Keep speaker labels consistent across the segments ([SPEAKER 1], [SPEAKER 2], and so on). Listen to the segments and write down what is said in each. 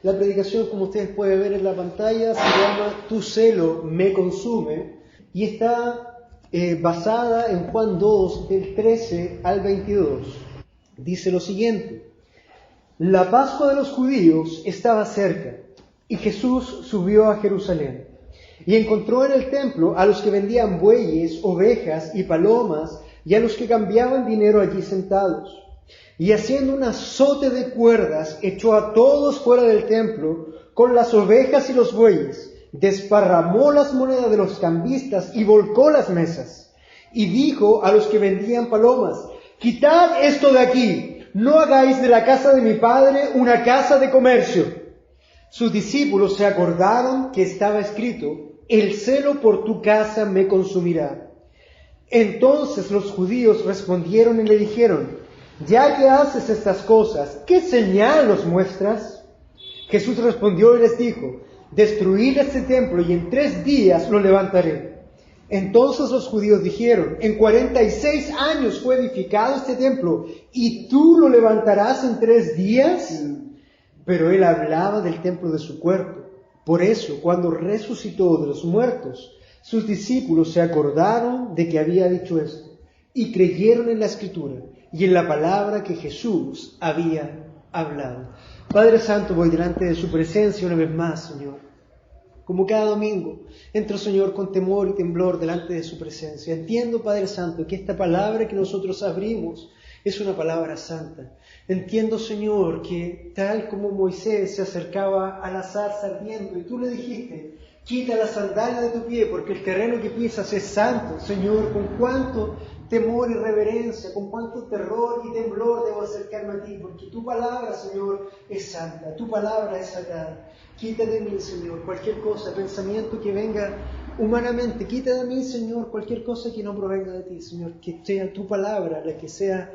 [SPEAKER 1] La predicación, como ustedes pueden ver en la pantalla, se llama Tu celo me consume y está basada en Juan 2, del 13 al 22. Dice lo siguiente: La Pascua de los judíos estaba cerca y Jesús subió a Jerusalén y encontró en el templo a los que vendían bueyes, ovejas y palomas y a los que cambiaban dinero allí sentados. Y haciendo un azote de cuerdas, echó a todos fuera del templo con las ovejas y los bueyes, desparramó las monedas de los cambistas y volcó las mesas. Y dijo a los que vendían palomas: Quitad esto de aquí, no hagáis de la casa de mi padre una casa de comercio. Sus discípulos se acordaron que estaba escrito: El celo por tu casa me consumirá. Entonces los judíos respondieron y le dijeron: Ya que haces estas cosas, ¿qué señal nos muestras? Jesús respondió y les dijo: Destruid este templo y en 3 días lo levantaré. Entonces los judíos dijeron: En 46 años fue edificado este templo, ¿y tú lo levantarás en 3 días? Pero él hablaba del templo de su cuerpo. Por eso, cuando resucitó de los muertos, sus discípulos se acordaron de que había dicho esto, y creyeron en la Escritura y en la palabra que Jesús había hablado. Padre Santo, voy delante de su presencia una vez más, Señor. Como cada domingo, entro, Señor, con temor y temblor delante de su presencia. Entiendo, Padre Santo, que esta palabra que nosotros abrimos es una palabra santa. Entiendo, Señor, que tal como Moisés se acercaba a la zarza ardiendo y tú le dijiste: Quita la sandalia de tu pie porque el terreno que pisas es santo. Señor, con cuánto temor y reverencia, con cuánto terror y temblor debo acercarme a ti, porque tu palabra, Señor, es santa, tu palabra es sagrada. Quita de mí, Señor, cualquier cosa, pensamiento que venga humanamente. Quita de mí, Señor, cualquier cosa que no provenga de ti, Señor. Que sea tu palabra la que sea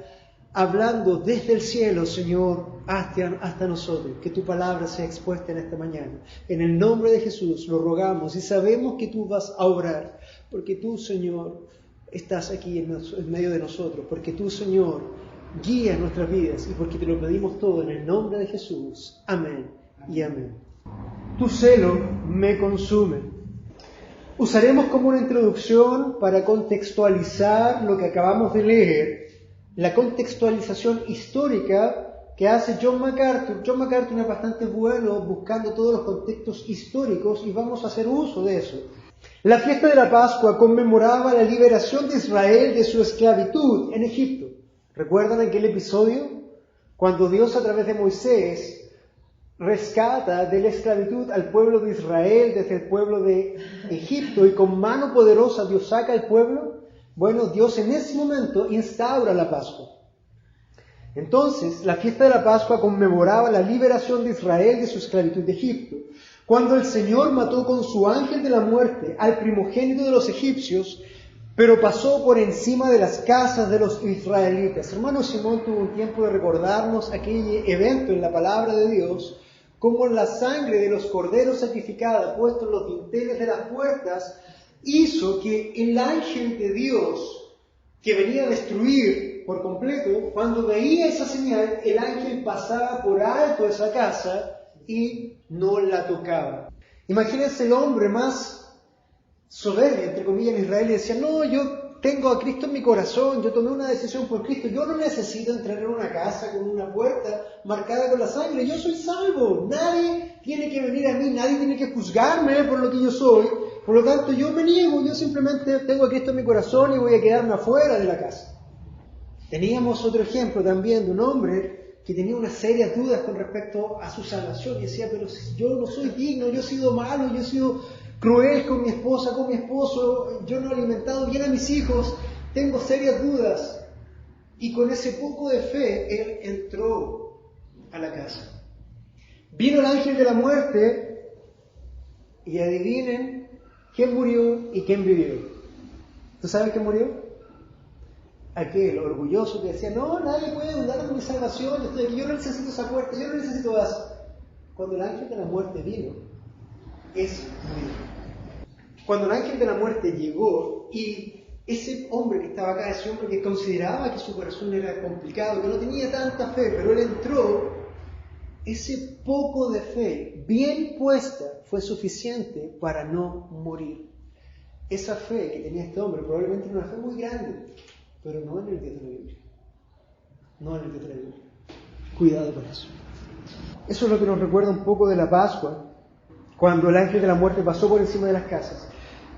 [SPEAKER 1] hablando desde el cielo, Señor, hasta nosotros. Que tu palabra sea expuesta en esta mañana. En el nombre de Jesús lo rogamos y sabemos que tú vas a obrar, porque tú, Señor, estás aquí en medio de nosotros, porque tú, Señor, guías nuestras vidas y porque te lo pedimos todo en el nombre de Jesús. Amén y amén. Tu celo me consume. Usaremos como una introducción para contextualizar lo que acabamos de leer, la contextualización histórica que hace John MacArthur. John MacArthur es bastante bueno buscando todos los contextos históricos y vamos a hacer uso de eso. La fiesta de la Pascua conmemoraba la liberación de Israel de su esclavitud en Egipto. ¿Recuerdan aquel episodio? Cuando Dios a través de Moisés rescata de la esclavitud al pueblo de Israel desde el pueblo de Egipto y con mano poderosa Dios saca al pueblo. Bueno, Dios en ese momento instaura la Pascua. Entonces, la fiesta de la Pascua conmemoraba la liberación de Israel de su esclavitud de Egipto. Cuando el Señor mató con su ángel de la muerte al primogénito de los egipcios, pero pasó por encima de las casas de los israelitas. Hermano Simón tuvo un tiempo de recordarnos aquel evento en la palabra de Dios, como la sangre de los corderos sacrificada puesta en los dinteles de las puertas hizo que el ángel de Dios, que venía a destruir por completo, cuando veía esa señal, el ángel pasaba por alto esa casa y no la tocaba. Imagínense el hombre más soberbio, entre comillas, en Israel, y decía: no, yo tengo a Cristo en mi corazón, yo tomé una decisión por Cristo, yo no necesito entrar en una casa con una puerta marcada con la sangre, yo soy salvo, nadie tiene que venir a mí, nadie tiene que juzgarme por lo que yo soy, por lo tanto yo me niego, yo simplemente tengo a Cristo en mi corazón y voy a quedarme afuera de la casa. Teníamos otro ejemplo también de un hombre que tenía unas serias dudas con respecto a su salvación y decía: pero si yo no soy digno, yo he sido malo, yo he sido cruel con mi esposa, con mi esposo, yo no he alimentado bien a mis hijos, tengo serias dudas. Y con ese poco de fe, él entró a la casa. Vino el ángel de la muerte y adivinen quién murió y quién vivió. ¿Tú sabes quién murió? Aquel orgulloso que decía: no, nadie puede dudar de mi salvación, yo no necesito esa puerta, yo no necesito eso. Cuando el ángel de la muerte vino, es murió. Cuando el ángel de la muerte llegó y ese hombre que estaba acá, ese hombre que consideraba que su corazón era complicado, que no tenía tanta fe, pero él entró, ese poco de fe bien puesta fue suficiente para no morir. Esa fe que tenía este hombre probablemente era una fe muy grande, pero no en el Dios de la Biblia. No en el Dios de la Biblia. Cuidado con eso. Eso es lo que nos recuerda un poco de la Pascua, cuando el ángel de la muerte pasó por encima de las casas.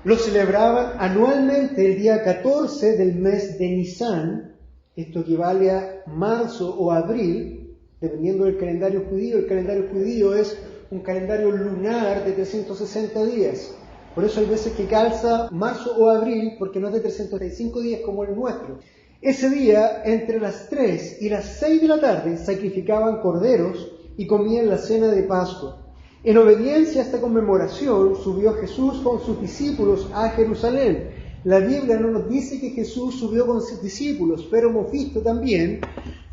[SPEAKER 1] Lo celebraban anualmente el día 14 del mes de Nisan. Esto equivale a marzo o abril, dependiendo del calendario judío. El calendario judío es un calendario lunar de 360 días. Por eso hay veces que calza marzo o abril, porque no es de 365 días como el nuestro. Ese día, entre las 3 y las 6 de la tarde, sacrificaban corderos y comían la cena de Pascua. En obediencia a esta conmemoración, subió Jesús con sus discípulos a Jerusalén. La Biblia no nos dice que Jesús subió con sus discípulos, pero hemos visto también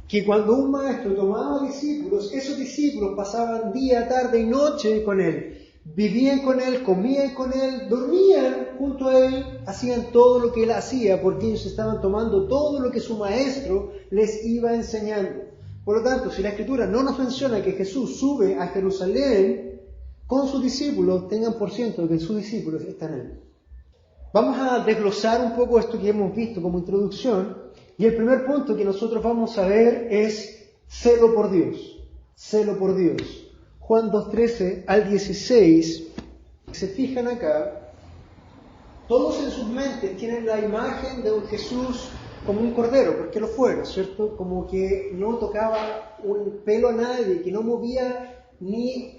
[SPEAKER 1] que cuando un maestro tomaba discípulos, esos discípulos pasaban día, tarde y noche con él. Vivían con él, comían con él, dormían junto a él, hacían todo lo que él hacía porque ellos estaban tomando todo lo que su maestro les iba enseñando. Por lo tanto, si la Escritura no nos menciona que Jesús sube a Jerusalén con sus discípulos, tengan por ciento que sus discípulos están en él. Vamos a desglosar un poco esto que hemos visto como introducción, y el primer punto que nosotros vamos a ver es celo por Dios. Celo por Dios. Juan 2:13 al 16, se fijan acá, todos en sus mentes tienen la imagen de un Jesús como un cordero, porque lo fuera, ¿cierto? Como que no tocaba un pelo a nadie, que no movía ni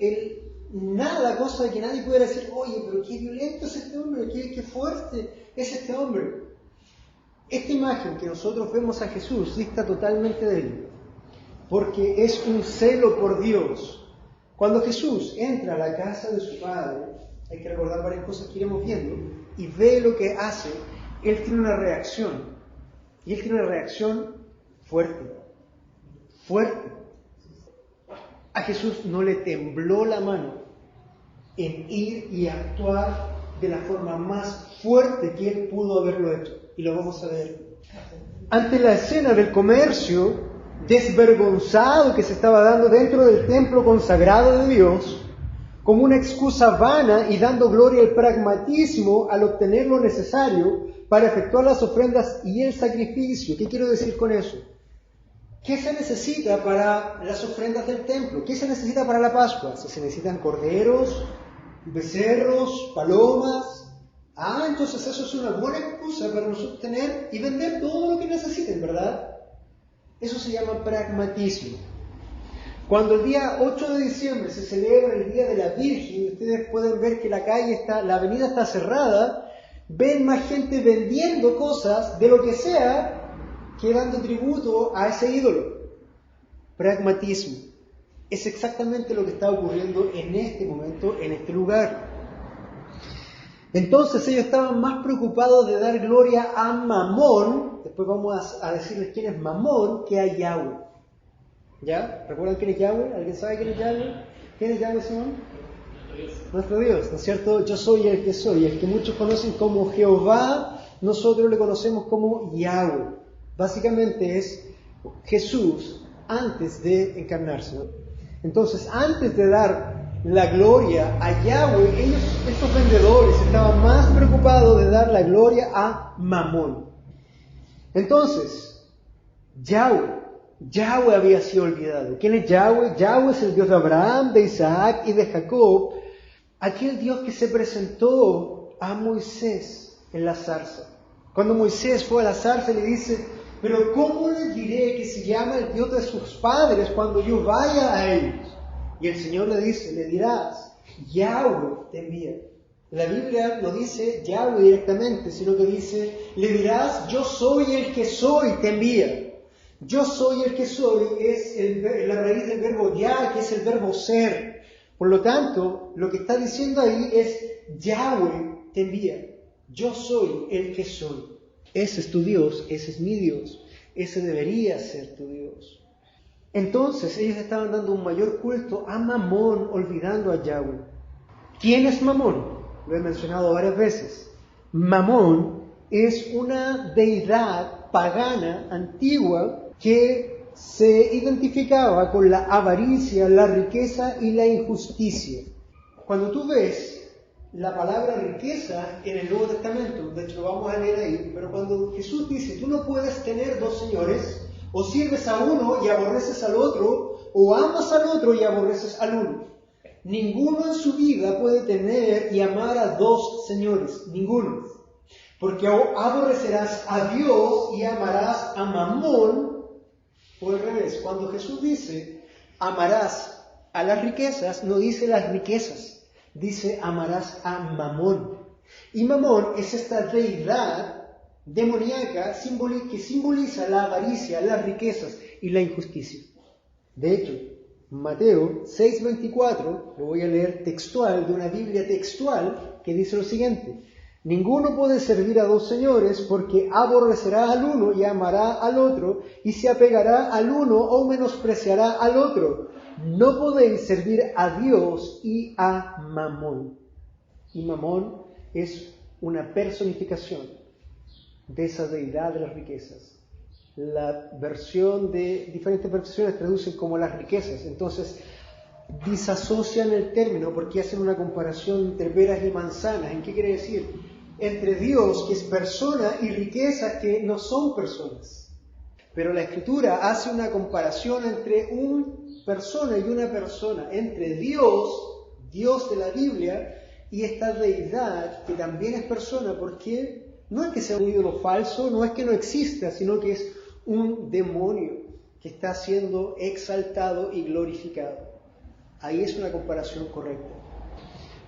[SPEAKER 1] nada, cosa que nadie pudiera decir, oye, pero qué violento es este hombre, qué fuerte es este hombre. Esta imagen que nosotros vemos a Jesús dista totalmente de él, porque es un celo por Dios. Cuando Jesús entra a la casa de su Padre, hay que recordar varias cosas que iremos viendo, y ve lo que hace, Él tiene una reacción. Y Él tiene una reacción fuerte. Fuerte. A Jesús no le tembló la mano en ir y actuar de la forma más fuerte que Él pudo haberlo hecho. Y lo vamos a ver. Ante la escena del comercio desvergonzado que se estaba dando dentro del templo consagrado de Dios, como una excusa vana y dando gloria al pragmatismo al obtener lo necesario para efectuar las ofrendas y el sacrificio. ¿Qué quiero decir con eso? ¿Qué se necesita para las ofrendas del templo? ¿Qué se necesita para la Pascua? ¿Se necesitan corderos, becerros, palomas? Entonces eso es una buena excusa para nosotros tener y vender todo lo que necesiten, ¿verdad? Eso se llama pragmatismo. Cuando el día 8 de diciembre se celebra el Día de la Virgen, ustedes pueden ver que la avenida está cerrada, ven más gente vendiendo cosas de lo que sea que dando tributo a ese ídolo. Pragmatismo. Es exactamente lo que está ocurriendo en este momento, en este lugar. Entonces ellos estaban más preocupados de dar gloria a Mamón, después vamos a decirles quién es Mamón, que a Yahweh. ¿Ya? ¿Recuerdan quién es Yahweh? ¿Alguien sabe quién es Yahweh? ¿Quién es Yahweh, Simón? Nuestro Dios, ¿no es cierto? Yo soy el que soy, el que muchos conocen como Jehová, nosotros le conocemos como Yahweh. Básicamente es Jesús antes de encarnarse, ¿no? Entonces, antes de dar la gloria a Yahweh, estos vendedores estaban más preocupados de dar la gloria a Mamón. Entonces, Yahweh había sido olvidado. ¿Quién es Yahweh? Yahweh es el Dios de Abraham, de Isaac y de Jacob, aquel Dios que se presentó a Moisés en la zarza. Cuando Moisés fue a la zarza le dice, pero ¿cómo les diré que se llama el Dios de sus padres cuando yo vaya a ellos? Y el Señor le dice, le dirás, Yahweh te envía. La Biblia no dice Yahweh directamente, sino que dice, le dirás, yo soy el que soy, te envía. Yo soy el que soy es la raíz del verbo ya, que es el verbo ser. Por lo tanto, lo que está diciendo ahí es, Yahweh te envía. Yo soy el que soy. Ese es tu Dios, ese es mi Dios. Ese debería ser tu Dios. Entonces ellos estaban dando un mayor culto a Mamón, olvidando a Yahweh. ¿Quién es Mamón? Lo he mencionado varias veces. Mamón es una deidad pagana antigua que se identificaba con la avaricia, la riqueza y la injusticia. Cuando tú ves la palabra riqueza en el Nuevo Testamento, de hecho lo vamos a leer ahí, pero cuando Jesús dice, tú no puedes tener dos señores, o sirves a uno y aborreces al otro, o amas al otro y aborreces al uno. Ninguno en su vida puede tener y amar a dos señores, ninguno. Porque o aborrecerás a Dios y amarás a Mamón, o al revés. Cuando Jesús dice, amarás a las riquezas, no dice las riquezas, dice amarás a Mamón. Y Mamón es esta deidad demoníaca que simboliza la avaricia, las riquezas y la injusticia. De hecho, Mateo 6:24, lo voy a leer textual, de una Biblia textual, que dice lo siguiente: ninguno puede servir a dos señores, porque aborrecerá al uno y amará al otro, y se apegará al uno o menospreciará al otro. No podéis servir a Dios y a Mamón. Y Mamón es una personificación de esa deidad de las riquezas. Diferentes versiones traducen como las riquezas. Entonces, disasocian el término porque hacen una comparación entre peras y manzanas. ¿En qué quiere decir? Entre Dios, que es persona, y riquezas que no son personas. Pero la Escritura hace una comparación entre una persona y una persona, entre Dios, Dios de la Biblia, y esta deidad que también es persona, porque no es que sea un ídolo falso, no es que no exista, sino que es un demonio que está siendo exaltado y glorificado. Ahí es una comparación correcta.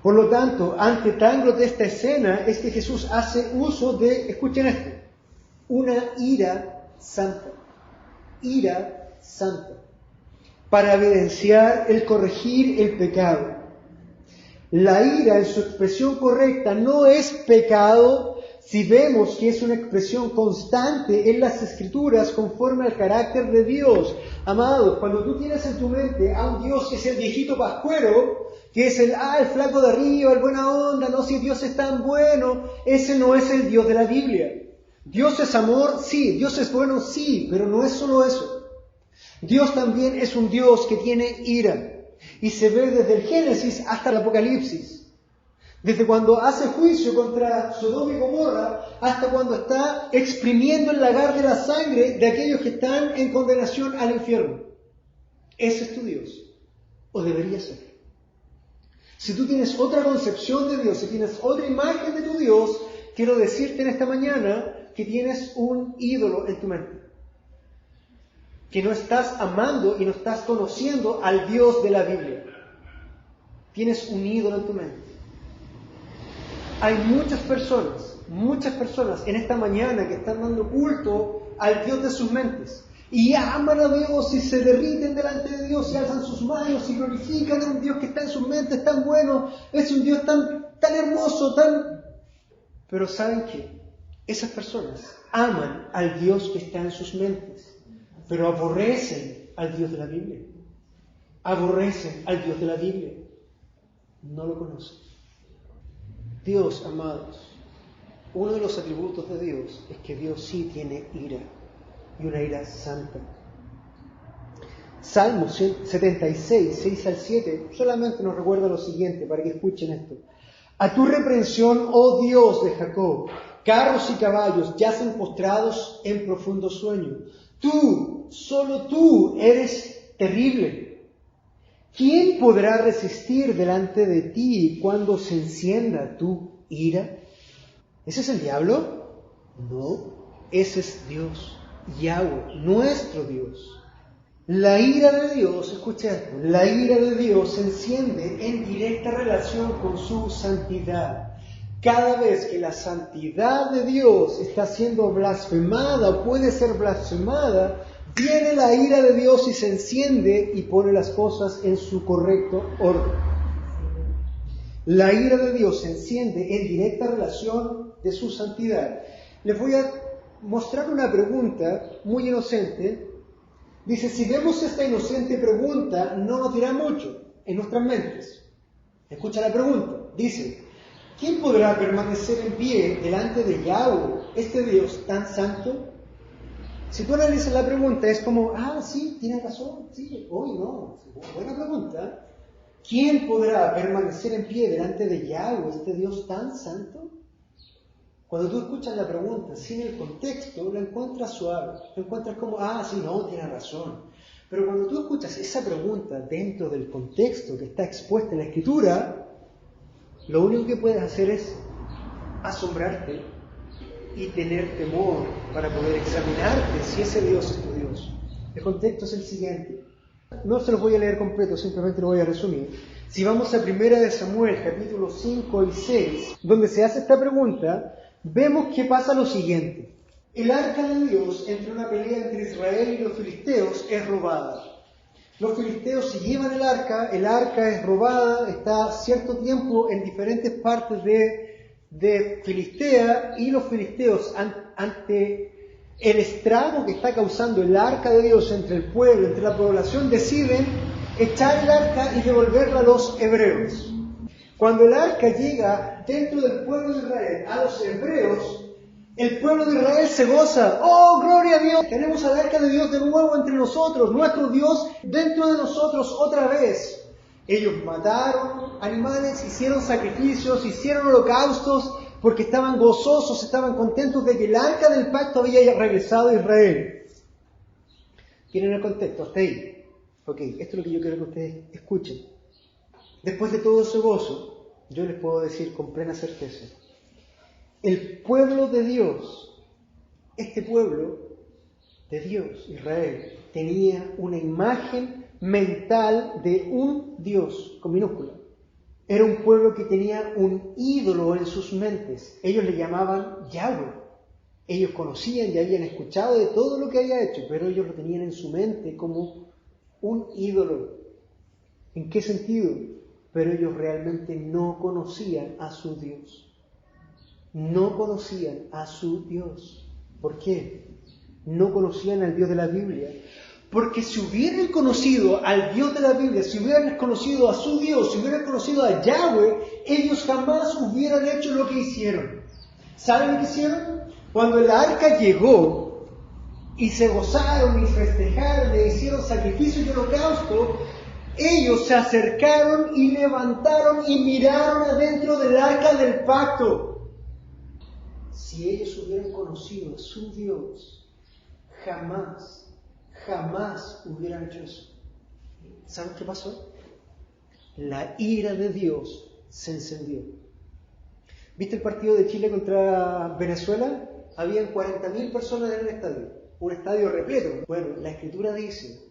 [SPEAKER 1] Por lo tanto, ante tan grotesca escena, es que Jesús hace uso de, escuchen esto, una ira santa. Ira santa. Para evidenciar el corregir el pecado. La ira, en su expresión correcta, no es pecado si vemos que es una expresión constante en las Escrituras conforme al carácter de Dios. Amados, cuando tú tienes en tu mente a un Dios que es el viejito pascuero, que es el flaco de arriba, el buena onda, no, si Dios es tan bueno, ese no es el Dios de la Biblia. Dios es amor, sí, Dios es bueno, sí, pero no es solo eso. Dios también es un Dios que tiene ira, y se ve desde el Génesis hasta el Apocalipsis. Desde cuando hace juicio contra Sodoma y Gomorra hasta cuando está exprimiendo el lagar de la sangre de aquellos que están en condenación al infierno. Ese es tu Dios, o debería ser. Si tú tienes otra concepción de Dios, si tienes otra imagen de tu Dios, quiero decirte en esta mañana que tienes un ídolo en tu mente. Que no estás amando y no estás conociendo al Dios de la Biblia. Tienes un ídolo en tu mente. Hay muchas personas en esta mañana que están dando culto al Dios de sus mentes. Y aman a Dios y se derriten delante de Dios y alzan sus manos y glorifican a un Dios que está en sus mentes tan bueno. Es un Dios tan hermoso, Pero ¿saben qué? Esas personas aman al Dios que está en sus mentes, pero aborrecen al Dios de la Biblia. Aborrecen al Dios de la Biblia. No lo conocen. Dios, amados, uno de los atributos de Dios es que Dios sí tiene ira, y una ira santa. Salmo 76, 6 al 7, solamente nos recuerda lo siguiente, para que escuchen esto. A tu reprensión, oh Dios de Jacob, carros y caballos yacen postrados en profundo sueño. Tú, solo tú, eres terrible. ¿Quién podrá resistir delante de ti cuando se encienda tu ira? ¿Ese es el diablo? No, ese es Dios, Yahweh, nuestro Dios. La ira de Dios, escucha esto, la ira de Dios se enciende en directa relación con su santidad. Cada vez que la santidad de Dios está siendo blasfemada o puede ser blasfemada, viene la ira de Dios y se enciende y pone las cosas en su correcto orden. La ira de Dios se enciende en directa relación de su santidad. Les voy a mostrar una pregunta muy inocente. Dice, si vemos esta inocente pregunta, no nos dirá mucho en nuestras mentes. Escucha la pregunta. Dice, ¿quién podrá permanecer en pie delante de Yahweh, este Dios tan santo? Si tú analizas la pregunta, es como, sí, tienes razón, sí, hoy no, buena pregunta. ¿Quién podrá permanecer en pie delante de Yahweh, este Dios tan santo? Cuando tú escuchas la pregunta sin el contexto, la encuentras suave, la encuentras como, sí, no, tienes razón. Pero cuando tú escuchas esa pregunta dentro del contexto que está expuesta en la Escritura, lo único que puedes hacer es asombrarte y tener temor para poder examinarte si ese Dios es tu Dios. El contexto es el siguiente. No se los voy a leer completo, simplemente lo voy a resumir. Si vamos a 1 de Samuel, capítulos 5 y 6, donde se hace esta pregunta, vemos que pasa lo siguiente. El arca de Dios, entre una pelea entre Israel y los filisteos, es robada. Los filisteos se llevan el arca es robada, está cierto tiempo en diferentes partes de Filistea, y los filisteos, ante el estrago que está causando el arca de Dios entre el pueblo, entre la población, deciden echar el arca y devolverla a los hebreos. Cuando el arca llega dentro del pueblo de Israel a los hebreos, el pueblo de Israel se goza. ¡Oh, gloria a Dios! Tenemos al arca de Dios de nuevo entre nosotros, nuestro Dios dentro de nosotros otra vez. Ellos mataron animales, hicieron sacrificios, hicieron holocaustos, porque estaban gozosos, estaban contentos de que el arca del pacto había regresado a Israel. ¿Tienen el contexto? Hasta ahí. Ok, esto es lo que yo quiero que ustedes escuchen. Después de todo ese gozo, yo les puedo decir con plena certeza, el pueblo de Dios, este pueblo de Dios, Israel, tenía una imagen mental de un Dios, con minúscula. Era un pueblo que tenía un ídolo en sus mentes. Ellos le llamaban Yahweh. Ellos conocían y habían escuchado de todo lo que había hecho, pero ellos lo tenían en su mente como un ídolo. ¿En qué sentido? Pero ellos realmente no conocían a su Dios. No conocían a su Dios. ¿Por qué? No conocían al Dios de la Biblia. Porque si hubieran conocido al Dios de la Biblia, si hubieran conocido a su Dios, si hubieran conocido a Yahweh, ellos jamás hubieran hecho lo que hicieron. ¿Saben lo que hicieron? Cuando el arca llegó y se gozaron y festejaron, le hicieron sacrificio y holocausto, ellos se acercaron y levantaron y miraron adentro del arca del pacto. Si ellos hubieran conocido a su Dios, jamás hubieran hecho eso. ¿Saben qué pasó? La ira de Dios se encendió. ¿Viste el partido de Chile contra Venezuela? Habían 40.000 personas en el estadio. Un estadio repleto. Bueno, la Escritura dice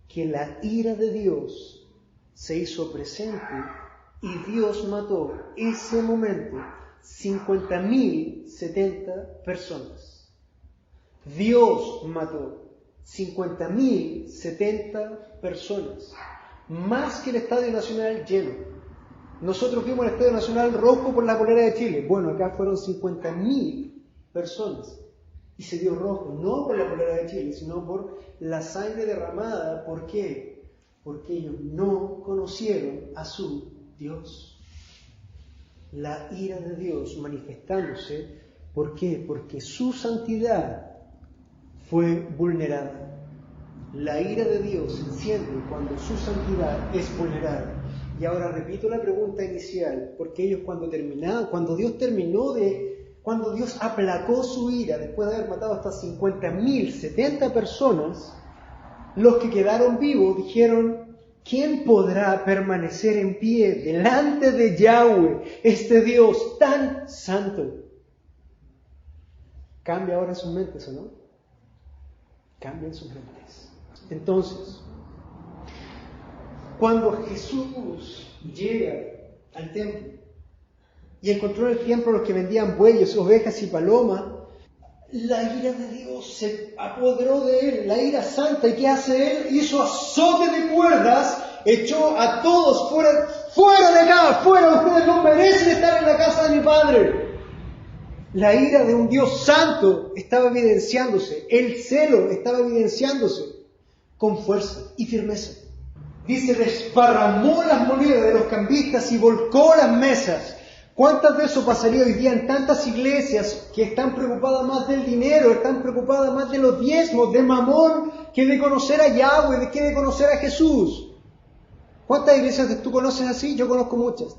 [SPEAKER 1] que la ira de Dios se hizo presente y Dios mató ese momento 50.070 personas. Dios mató 50.070 personas, más que el Estadio Nacional lleno. Nosotros vimos el Estadio Nacional rojo por la polera de Chile. Bueno, acá fueron 50.000 personas y se dio rojo, no por la polera de Chile, sino por la sangre derramada. ¿Por qué? Porque ellos no conocieron a su Dios. La ira de Dios manifestándose, ¿por qué? Porque su santidad fue vulnerada. La ira de Dios se enciende cuando su santidad es vulnerada. Y ahora repito la pregunta inicial, porque ellos cuando Dios aplacó su ira, después de haber matado hasta 50.070 personas, los que quedaron vivos dijeron, ¿quién podrá permanecer en pie delante de Yahweh, este Dios tan santo? Cambia ahora sus mentes, ¿o no? Cambian sus mentes. Entonces, cuando Jesús llega al templo y encontró en el templo a los que vendían bueyes, ovejas y palomas, la ira de Dios se apoderó de él, la ira santa. ¿Y qué hace él? Hizo azote de cuerdas, echó a todos fuera de acá, fuera, ustedes no merecen estar en la casa de mi Padre. La ira de un Dios santo estaba evidenciándose, el celo estaba evidenciándose con fuerza y firmeza. Dice, desparramó las monedas de los cambistas y volcó las mesas. ¿Cuántas de eso pasaría hoy día en tantas iglesias que están preocupadas más del dinero, están preocupadas más de los diezmos, de Mamón, que de conocer a Yahweh, que de conocer a Jesús? ¿Cuántas iglesias tú conoces así? Yo conozco muchas.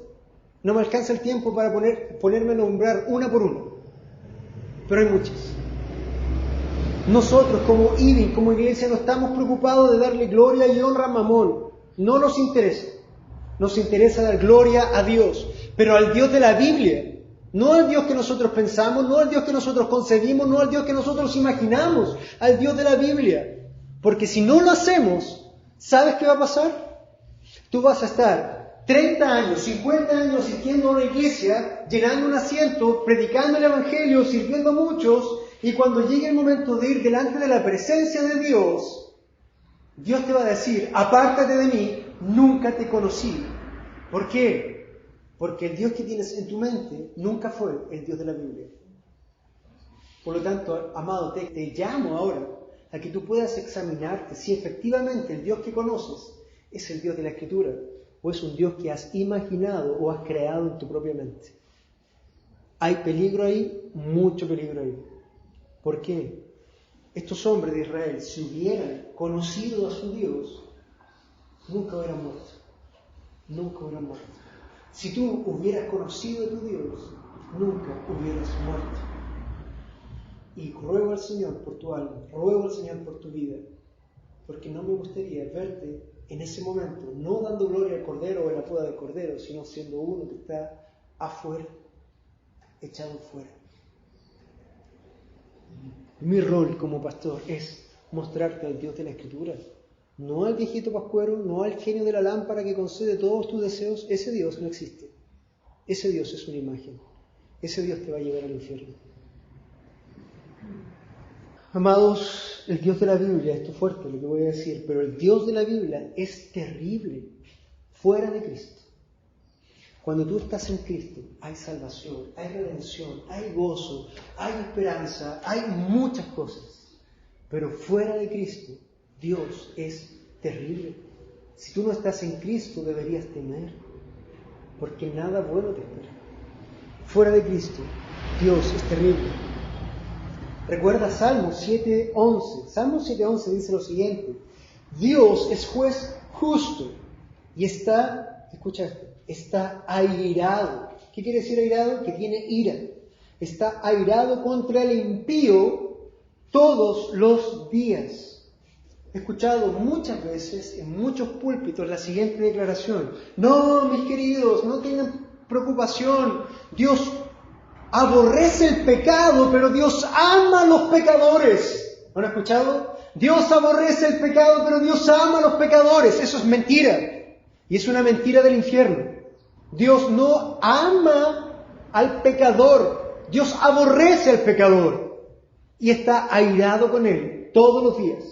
[SPEAKER 1] No me alcanza el tiempo para ponerme a nombrar una por una, pero hay muchas. Nosotros como IBI, como iglesia, no estamos preocupados de darle gloria y honra a Mamón. No nos interesa. Nos interesa dar gloria a Dios, pero al Dios de la Biblia, no al Dios que nosotros pensamos, no al Dios que nosotros concebimos, no al Dios que nosotros imaginamos, al Dios de la Biblia. Porque si no lo hacemos, ¿sabes qué va a pasar? Tú vas a estar 30 años, 50 años asistiendo a una iglesia, llenando un asiento, predicando el Evangelio, sirviendo a muchos, y cuando llegue el momento de ir delante de la presencia de Dios, Dios te va a decir, apártate de mí, nunca te conocí. ¿Por qué? Porque el Dios que tienes en tu mente nunca fue el Dios de la Biblia. Por lo tanto, amado, te llamo ahora a que tú puedas examinarte si efectivamente el Dios que conoces es el Dios de la Escritura o es un Dios que has imaginado o has creado en tu propia mente. Hay peligro ahí, mucho peligro ahí. ¿Por qué? Estos hombres de Israel, si hubieran conocido a su Dios, nunca hubieran muerto. Nunca hubieran muerto. Si tú hubieras conocido a tu Dios, nunca hubieras muerto. Y ruego al Señor por tu alma, ruego al Señor por tu vida, porque no me gustaría verte en ese momento, no dando gloria al Cordero o a la poda del Cordero, sino siendo uno que está afuera, echado fuera. Mi rol como pastor es mostrarte al Dios de la Escritura, no al viejito pascuero, no al genio de la lámpara que concede todos tus deseos. Ese Dios no existe. Ese Dios es una imagen. Ese Dios te va a llevar al infierno. Amados, el Dios de la Biblia, esto es fuerte lo que voy a decir, pero el Dios de la Biblia es terrible fuera de Cristo. Cuando tú estás en Cristo, hay salvación, hay redención, hay gozo, hay esperanza, hay muchas cosas. Pero fuera de Cristo, Dios es terrible. Si tú no estás en Cristo, deberías temer, porque nada bueno te espera. Fuera de Cristo, Dios es terrible. Recuerda Salmos 7:11. Salmos 7:11 dice lo siguiente: Dios es juez justo y escucha esto, está airado. ¿Qué quiere decir airado? Que tiene ira. Está airado contra el impío todos los días. He escuchado muchas veces en muchos púlpitos la siguiente declaración: no, mis queridos, no tengan preocupación, Dios aborrece el pecado, pero Dios ama a los pecadores. ¿Lo han escuchado? Dios aborrece el pecado, pero Dios ama a los pecadores. Eso es mentira. Y es una mentira del infierno. Dios no ama al pecador. Dios aborrece al pecador. Y está airado con él todos los días,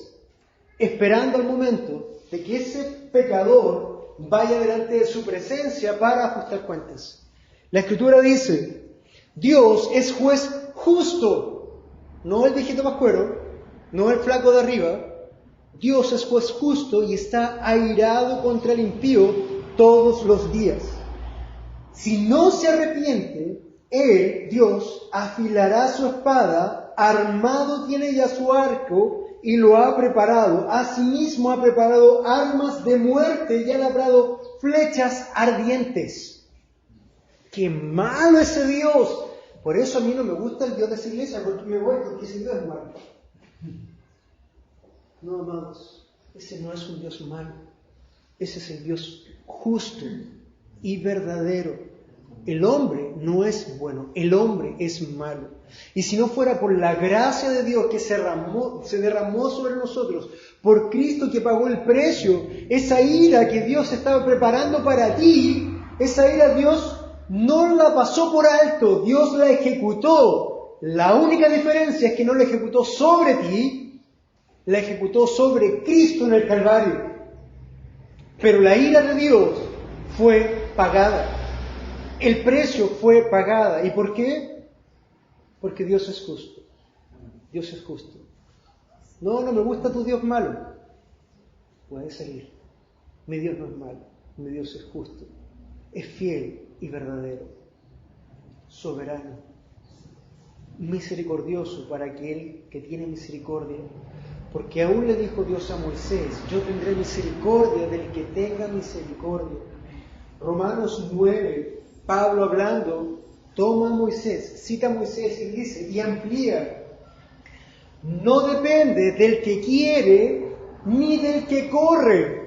[SPEAKER 1] esperando el momento de que ese pecador vaya delante de su presencia para ajustar cuentas. La Escritura dice: Dios es juez justo, no el viejito pascuero, no el flaco de arriba. Dios es juez justo y está airado contra el impío todos los días. Si no se arrepiente, Él, Dios, afilará su espada, armado tiene ya su arco y lo ha preparado. Asimismo ha preparado armas de muerte y ha labrado flechas ardientes. ¡Qué malo ese Dios! Por eso a mí no me gusta el Dios de esa iglesia, porque me voy, porque ese Dios es malo. No, amados, ese no es un Dios malo. Ese es el Dios justo y verdadero. El hombre no es bueno, el hombre es malo. Y si no fuera por la gracia de Dios que se derramó sobre nosotros, por Cristo que pagó el precio, esa ira que Dios estaba preparando para ti, esa ira Dios no la pasó por alto, Dios la ejecutó. La única diferencia es que no la ejecutó sobre ti, la ejecutó sobre Cristo en el Calvario. Pero la ira de Dios fue pagada. El precio fue pagada. ¿Y por qué? Porque Dios es justo. Dios es justo. No me gusta tu Dios malo. Puede salir. Mi Dios no es malo. Mi Dios es justo. Es fiel y verdadero. soberano, misericordioso para aquel que tiene misericordia. Porque aún le dijo Dios a Moisés, yo tendré misericordia del que tenga misericordia. Romanos 9, Pablo hablando, toma a Moisés, cita a Moisés y dice, y amplía, no depende del que quiere ni del que corre.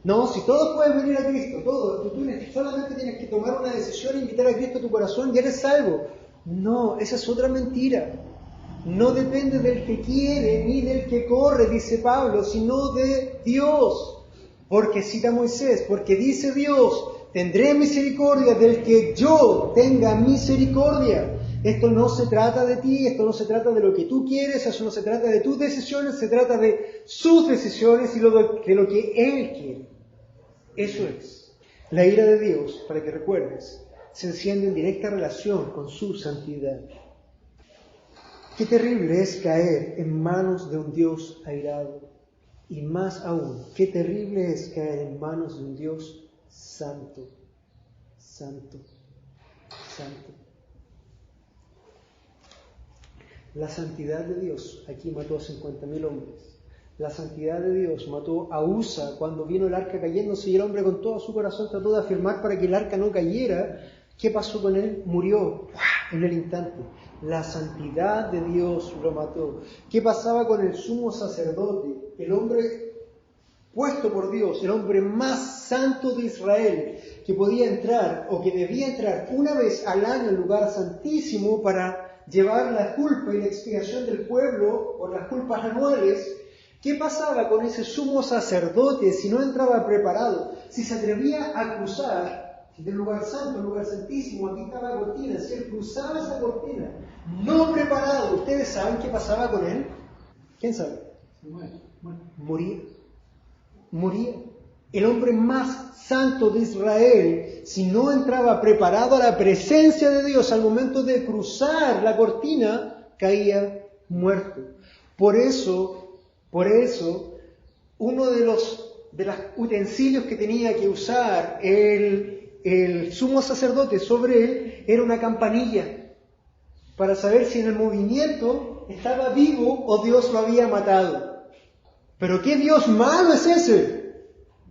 [SPEAKER 1] No, si todos pueden venir a Cristo, todos, tú solamente tienes que tomar una decisión e invitar a Cristo a tu corazón y eres salvo. No, esa es otra mentira. No depende del que quiere ni del que corre, dice Pablo, sino de Dios. Porque cita a Moisés, porque dice Dios, tendré misericordia del que yo tenga misericordia. Esto no se trata de ti, esto no se trata de lo que tú quieres, eso no se trata de tus decisiones, se trata de sus decisiones y de lo que Él quiere. Eso es. La ira de Dios, para que recuerdes, se enciende en directa relación con su santidad. Qué terrible es caer en manos de un Dios airado. Y más aún, qué terrible es caer en manos de un Dios santo, santo, santo. La santidad de Dios aquí mató a 50.000 hombres. La santidad de Dios mató a Usa cuando vino el arca cayéndose y el hombre con todo su corazón trató de afirmar para que el arca no cayera. ¿Qué pasó con él? Murió en el instante. La santidad de Dios lo mató. ¿Qué pasaba con el sumo sacerdote? El hombre puesto por Dios, el hombre más santo de Israel, que podía entrar o que debía entrar una vez al año al lugar santísimo para llevar la culpa y la expiación del pueblo por las culpas anuales. ¿Qué pasaba con ese sumo sacerdote si no entraba preparado? Si se atrevía a cruzar del lugar santo al lugar santísimo, aquí estaba la cortina, si él cruzaba esa cortina no preparado, ¿ustedes saben qué pasaba con él? ¿Quién sabe? Moría. El hombre más santo de Israel, si no entraba preparado a la presencia de Dios al momento de cruzar la cortina, caía muerto. Por eso, uno de los utensilios que tenía que usar el sumo sacerdote sobre él era una campanilla para saber si en el movimiento estaba vivo o Dios lo había matado. ¿Pero qué Dios malo es ese?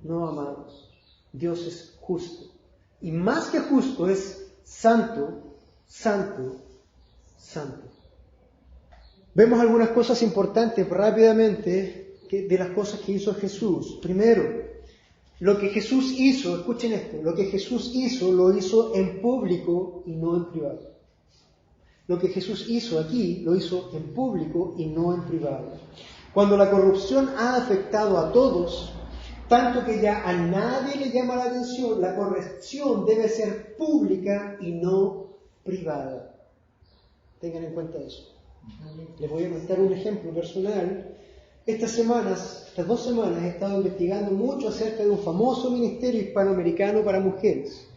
[SPEAKER 1] No, amados, Dios es justo. Y más que justo es santo, santo, santo. Vemos algunas cosas importantes rápidamente de las cosas que hizo Jesús. Primero, lo que Jesús hizo, escuchen esto, lo que Jesús hizo lo hizo en público y no en privado. Lo que Jesús hizo aquí lo hizo en público y no en privado. Cuando la corrupción ha afectado a todos, tanto que ya a nadie le llama la atención, la corrección debe ser pública y no privada. Tengan en cuenta eso. Les voy a contar un ejemplo personal. Estas 2 semanas he estado investigando mucho acerca de un famoso ministerio hispanoamericano para mujeres.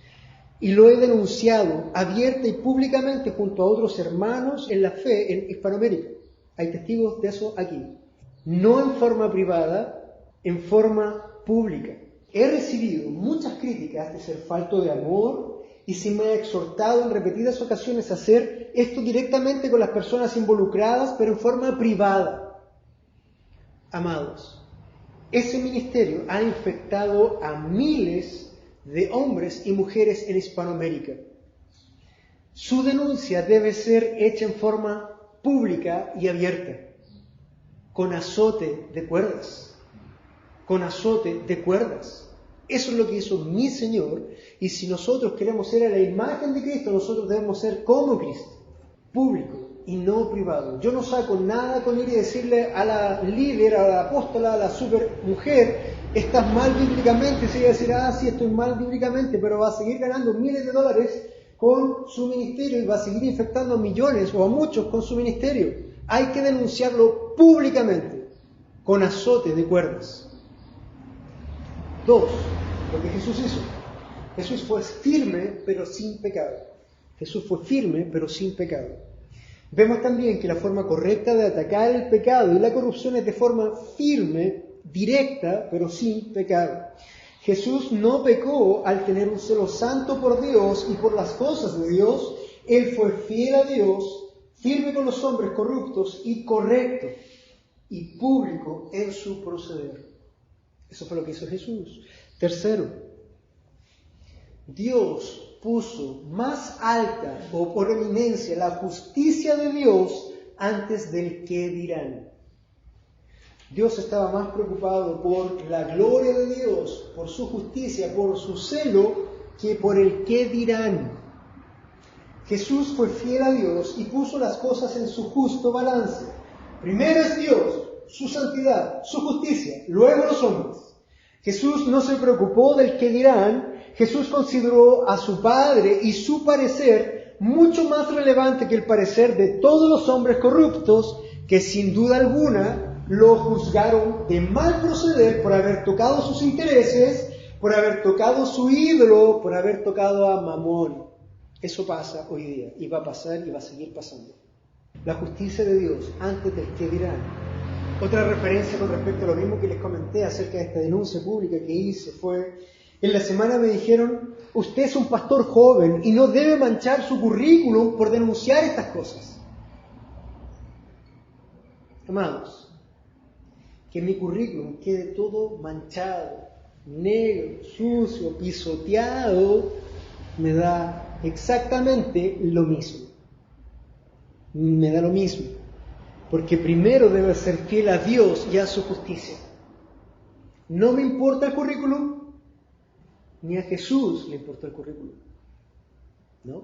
[SPEAKER 1] Y lo he denunciado abierta y públicamente junto a otros hermanos en la fe en Hispanoamérica. Hay testigos de eso aquí. No en forma privada, en forma pública. He recibido muchas críticas de ser falto de amor y se me ha exhortado en repetidas ocasiones a hacer esto directamente con las personas involucradas, pero en forma privada. Amados, ese ministerio ha infectado a miles de hombres y mujeres en Hispanoamérica. Su denuncia debe ser hecha en forma pública y abierta, con azote de cuerdas. Con azote de cuerdas. Eso es lo que hizo mi Señor, y si nosotros queremos ser a la imagen de Cristo, nosotros debemos ser como Cristo, público y no privado. Yo no saco nada con ir y decirle a la líder, a la apóstola, a la super mujer, estás mal bíblicamente, se va a decir, sí, estoy mal bíblicamente, pero va a seguir ganando miles de dólares con su ministerio y va a seguir infectando a millones o a muchos con su ministerio. Hay que denunciarlo públicamente, con azote de cuerdas. 2. Lo que Jesús hizo. Jesús fue firme, pero sin pecado. Jesús fue firme, pero sin pecado. Vemos también que la forma correcta de atacar el pecado y la corrupción es de forma firme, directa, pero sin pecado. Jesús no pecó al tener un celo santo por Dios y por las cosas de Dios. Él fue fiel a Dios, firme con los hombres corruptos y correcto y público en su proceder. Eso fue lo que hizo Jesús. Tercero, Dios puso más alta o por eminencia la justicia de Dios antes del qué dirán. Dios estaba más preocupado por la gloria de Dios, por su justicia, por su celo, que por el qué dirán. Jesús fue fiel a Dios y puso las cosas en su justo balance. Primero es Dios, su santidad, su justicia, luego los hombres. Jesús no se preocupó del qué dirán. Jesús consideró a su Padre y su parecer mucho más relevante que el parecer de todos los hombres corruptos, que sin duda alguna lo juzgaron de mal proceder por haber tocado sus intereses, por haber tocado su ídolo, por haber tocado a Mamón. Eso pasa hoy día y va a pasar y va a seguir pasando. La justicia de Dios antes del qué dirán. Otra referencia con respecto a lo mismo que les comenté acerca de esta denuncia pública que hice fue, en la semana me dijeron, usted es un pastor joven y no debe manchar su currículum por denunciar estas cosas. Amados, que mi currículum quede todo manchado, negro, sucio, pisoteado, me da exactamente lo mismo. Me da lo mismo. Porque primero debe ser fiel a Dios y a su justicia. No me importa el currículum, ni a Jesús le importa el currículum. ¿No?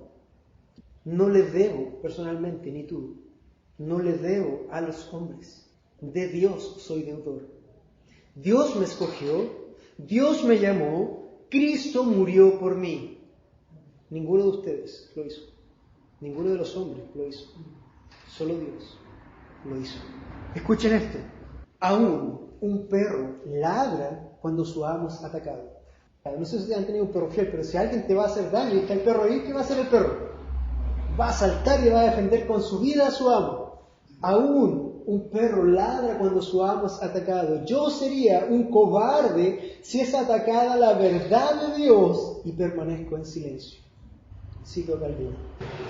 [SPEAKER 1] No le debo personalmente, ni tú, no le debo a los hombres. De Dios soy deudor. Dios me escogió, Dios me llamó, Cristo murió por mí. Ninguno de ustedes lo hizo. Ninguno de los hombres lo hizo. Solo Dios lo hizo. Escuchen esto. Aún un perro ladra cuando su amo es atacado. No sé si han tenido un perro fiel, pero si alguien te va a hacer daño y está el perro ahí, ¿qué va a hacer el perro? Va a saltar y va a defender con su vida a su amo. Aún un perro ladra cuando su amo es atacado. Yo sería un cobarde si es atacada la verdad de Dios y permanezco en silencio. Cito Calvino.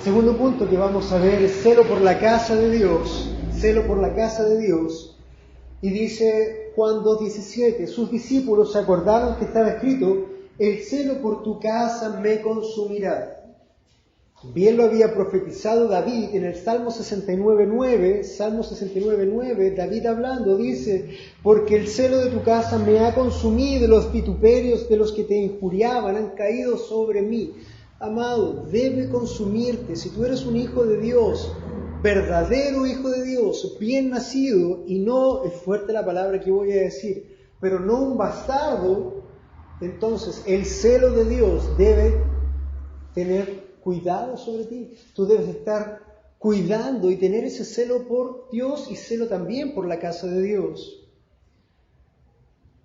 [SPEAKER 1] Segundo punto que vamos a ver es celo por la casa de Dios. Celo por la casa de Dios. Y dice Juan 2:17, sus discípulos se acordaron que estaba escrito, el celo por tu casa me consumirá. Bien lo había profetizado David en el Salmo 69:9, David hablando dice, porque el celo de tu casa me ha consumido, los vituperios de los que te injuriaban han caído sobre mí. Amado, debe consumirte, si tú eres un hijo de Dios, verdadero hijo de Dios, bien nacido, y no, es fuerte la palabra que voy a decir, pero no un bastardo, entonces el celo de Dios debe tener cuidado sobre ti. Tú debes estar cuidando y tener ese celo por Dios y celo también por la casa de Dios.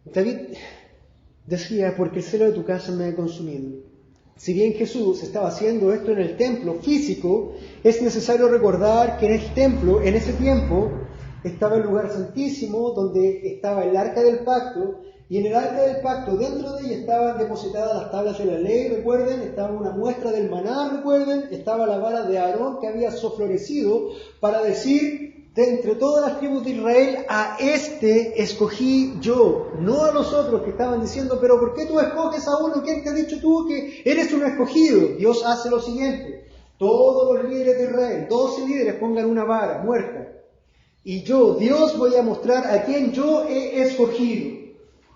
[SPEAKER 1] David decía, porque el celo de tu casa me ha consumido. Si bien Jesús estaba haciendo esto en el templo físico, es necesario recordar que en el templo, en ese tiempo, estaba el lugar santísimo, donde estaba el arca del pacto, y en el arca del pacto, dentro de ella estaban depositadas las tablas de la ley, recuerden, estaba una muestra del maná, recuerden, estaba la vara de Aarón que había soflorecido para decir, de entre todas las tribus de Israel, a este escogí yo, no a los otros que estaban diciendo, pero ¿por qué tú escoges a uno? ¿Quién te ha dicho tú que eres un escogido? Dios hace lo siguiente, todos los líderes de Israel, 12 líderes pongan una vara muerta, y yo, Dios, voy a mostrar a quién yo he escogido.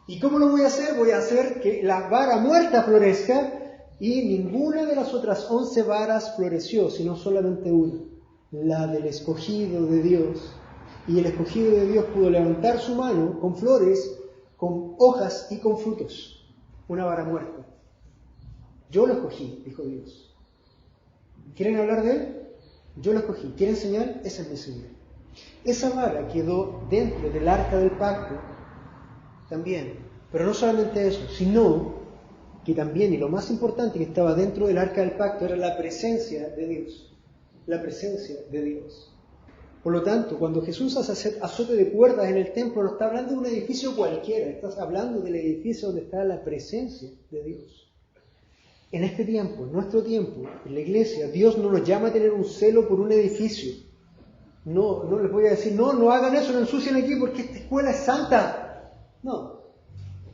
[SPEAKER 1] ¿Y cómo lo voy a hacer? Voy a hacer que la vara muerta florezca, y ninguna de las otras 11 varas floreció, sino solamente una, la del escogido de Dios. Y el escogido de Dios pudo levantar su mano con flores, con hojas y con frutos. Una vara muerta. Yo lo escogí, dijo Dios. ¿Quieren hablar de él? Yo lo escogí. ¿Quieren señal? Esa es mi señal. Esa vara quedó dentro del arca del pacto también. Pero no solamente eso, sino que también, y lo más importante que estaba dentro del arca del pacto, era la presencia de Dios. La presencia de Dios. Por lo tanto, cuando Jesús hace azote de puertas en el templo, no está hablando de un edificio cualquiera, está hablando del edificio donde está la presencia de Dios. En este tiempo, en nuestro tiempo, en la iglesia, Dios no nos llama a tener un celo por un edificio. No les voy a decir, no hagan eso, no ensucien aquí porque esta escuela es santa. No,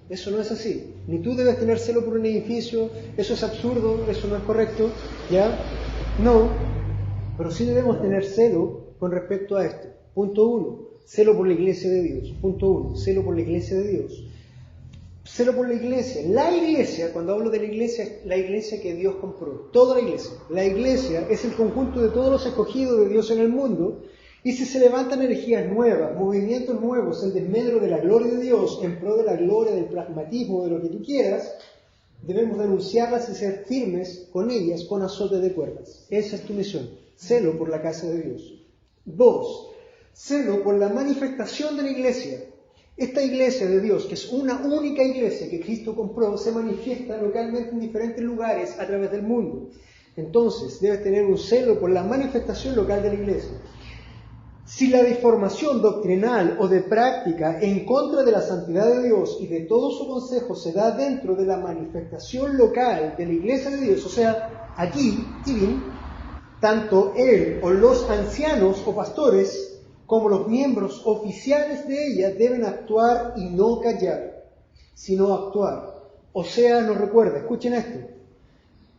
[SPEAKER 1] eso no es así. Ni tú debes tener celo por un edificio, eso es absurdo, eso no es correcto, ¿ya? No, pero sí debemos tener celo con respecto a esto. Punto 1, celo por la iglesia de Dios. Punto 1, celo por la iglesia de Dios. Celo por la iglesia. La iglesia, cuando hablo de la iglesia, es la iglesia que Dios compró. Toda la iglesia. La iglesia es el conjunto de todos los escogidos de Dios en el mundo. Y si se levantan energías nuevas, movimientos nuevos, en desmedro de la gloria de Dios, en pro de la gloria, del pragmatismo, de lo que tú quieras, debemos denunciarlas y ser firmes con ellas, con azote de cuerdas. Esa es tu misión. Celo por la casa de Dios. 2. Celo por la manifestación de la iglesia. Esta iglesia de Dios, que es una única iglesia que Cristo compró, se manifiesta localmente en diferentes lugares a través del mundo. Entonces, debes tener un celo por la manifestación local de la iglesia. Si la deformación doctrinal o de práctica en contra de la santidad de Dios y de todo su consejo se da dentro de la manifestación local de la iglesia de Dios, o sea, aquí, tanto él o los ancianos o pastores como los miembros oficiales de ella deben actuar y no callar, sino actuar. Oseas nos recuerda, escuchen esto.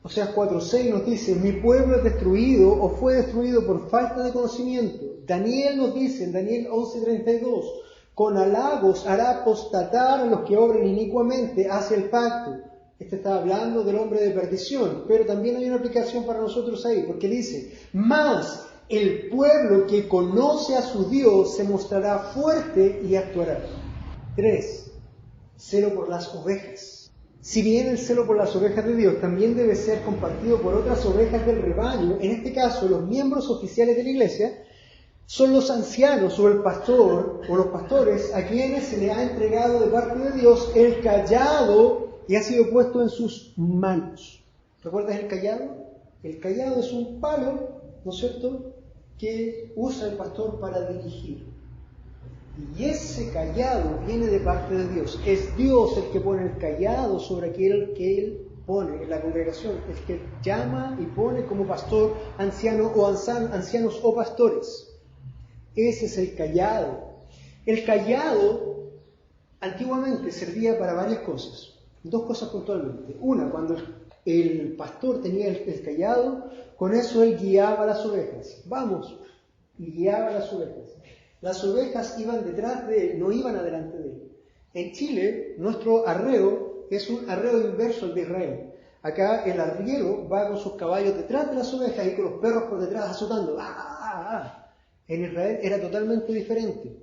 [SPEAKER 1] Oseas 4:6 nos dice, mi pueblo es destruido o fue destruido por falta de conocimiento. Daniel nos dice en Daniel 11:32, con halagos hará apostatar a los que obren inicuamente hacia el pacto. Este está hablando del hombre de perdición, pero también hay una aplicación para nosotros ahí, porque dice, mas el pueblo que conoce a su Dios se mostrará fuerte y actuará. 3. Celo por las ovejas. Si bien el celo por las ovejas de Dios también debe ser compartido por otras ovejas del rebaño, en este caso los miembros oficiales de la iglesia, son los ancianos o el pastor o los pastores a quienes se le ha entregado de parte de Dios el cayado y ha sido puesto en sus manos. ¿Recuerdas el cayado? El cayado es un palo, ¿no es cierto?, que usa el pastor para dirigir. Y ese cayado viene de parte de Dios. Es Dios el que pone el cayado sobre aquel que Él pone en la congregación, el que llama y pone como pastor anciano o ancianos o pastores. Ese es el cayado. El cayado antiguamente servía para varias cosas. 2 cosas puntualmente. Una, cuando el pastor tenía el cayado, con eso él guiaba a las ovejas. Vamos, y guiaba a las ovejas. Las ovejas iban detrás de él, no iban adelante de él. En Chile, nuestro arreo es un arreo inverso al de Israel. Acá el arriero va con sus caballos detrás de las ovejas y con los perros por detrás azotando. En Israel era totalmente diferente.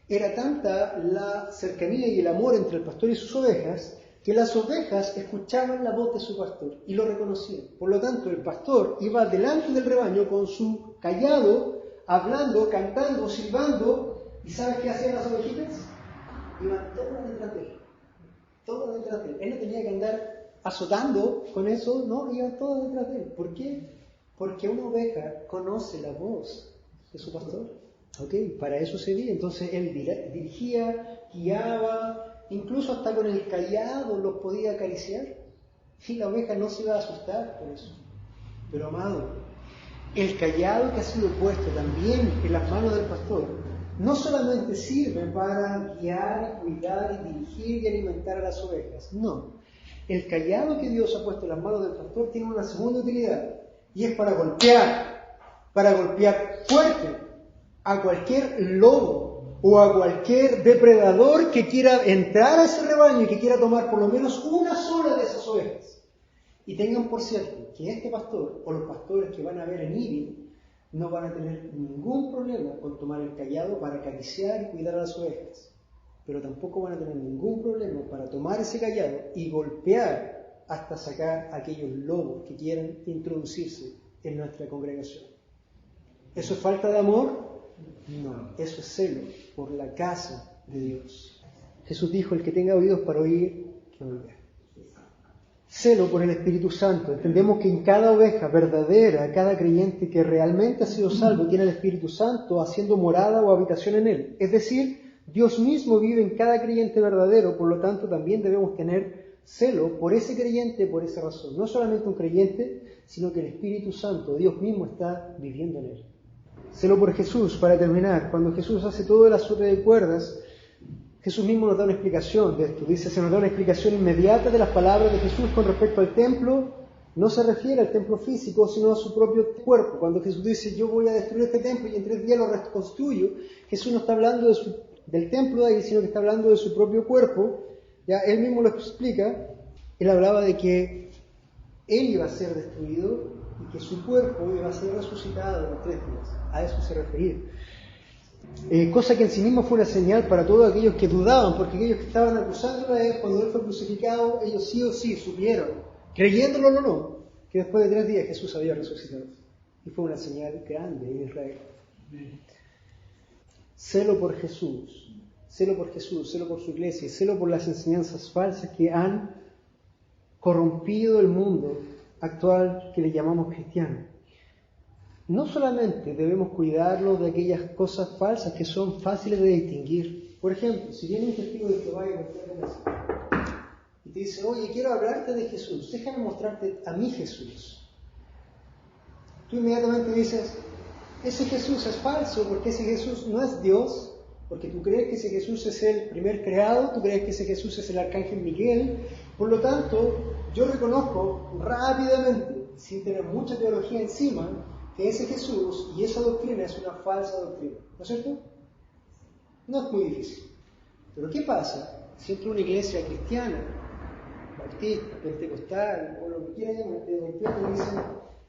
[SPEAKER 1] Era tanta la cercanía y el amor entre el pastor y sus ovejas que las ovejas escuchaban la voz de su pastor y lo reconocían. Por lo tanto, el pastor iba delante del rebaño con su cayado, hablando, cantando, silbando. ¿Y sabes qué hacían las ovejitas? Iban todas detrás de él. Todas detrás de él. Él no tenía que andar azotando con eso, no, iban todas detrás de él. ¿Por qué? Porque una oveja conoce la voz de su pastor. Para eso se vive. Entonces él dirigía, guiaba, incluso hasta con el cayado los podía acariciar. Y la oveja no se iba a asustar por eso. Pero amado, el cayado que ha sido puesto también en las manos del pastor no solamente sirve para guiar, cuidar y dirigir y alimentar a las ovejas. No. El cayado que Dios ha puesto en las manos del pastor tiene una segunda utilidad y es para golpear fuerte a cualquier lobo o a cualquier depredador que quiera entrar a ese rebaño y que quiera tomar por lo menos una sola de esas ovejas. Y tengan por cierto que este pastor o los pastores que van a ver en Ibi no van a tener ningún problema con tomar el cayado para acariciar y cuidar a las ovejas. Pero tampoco van a tener ningún problema para tomar ese cayado y golpear hasta sacar a aquellos lobos que quieran introducirse en nuestra congregación. ¿Eso es falta de amor? No, eso es celo por la casa de Dios. Jesús dijo, el que tenga oídos para oír, que oiga. Celo por el Espíritu Santo. Entendemos que en cada oveja verdadera, cada creyente que realmente ha sido salvo, tiene el Espíritu Santo haciendo morada o habitación en él. Es decir, Dios mismo vive en cada creyente verdadero, por lo tanto también debemos tener celo por ese creyente por esa razón. No solamente un creyente, sino que el Espíritu Santo, Dios mismo, está viviendo en él. Celo por Jesús, para terminar. Cuando Jesús hace todo el azote de cuerdas, Jesús mismo nos da una explicación de esto. Dice, se nos da una explicación inmediata de las palabras de Jesús con respecto al templo. No se refiere al templo físico, sino a su propio cuerpo. Cuando Jesús dice, yo voy a destruir este templo y en 3 días lo reconstruyo, Jesús no está hablando del templo de ahí, sino que está hablando de su propio cuerpo. Ya él mismo lo explica. Él hablaba de que él iba a ser destruido y que su cuerpo iba a ser resucitado en 3 días. A eso se refería. Cosa que en sí mismo fue una señal para todos aquellos que dudaban, porque aquellos que estaban acusándolo a él cuando él fue crucificado, ellos sí o sí supieron, creyéndolo o no, que después de 3 días Jesús había resucitado. Y fue una señal grande en Israel. Celo por Jesús, celo por Jesús, celo por su iglesia, celo por las enseñanzas falsas que han corrompido el mundo actual que le llamamos cristiano. No solamente debemos cuidarlo de aquellas cosas falsas que son fáciles de distinguir. Por ejemplo, si viene un testigo de Jehová y te dice, oye, quiero hablarte de Jesús, déjame mostrarte a mi Jesús. Tú inmediatamente dices, ese Jesús es falso porque ese Jesús no es Dios, porque tú crees que ese Jesús es el primer creado, tú crees que ese Jesús es el arcángel Miguel. Por lo tanto, yo reconozco rápidamente, sin tener mucha teología encima, que ese Jesús y esa doctrina es una falsa doctrina. ¿No es cierto? No es muy difícil. Pero ¿qué pasa si entra una iglesia cristiana, bautista, pentecostal, o lo que quiera llamar, de golpear y dicen,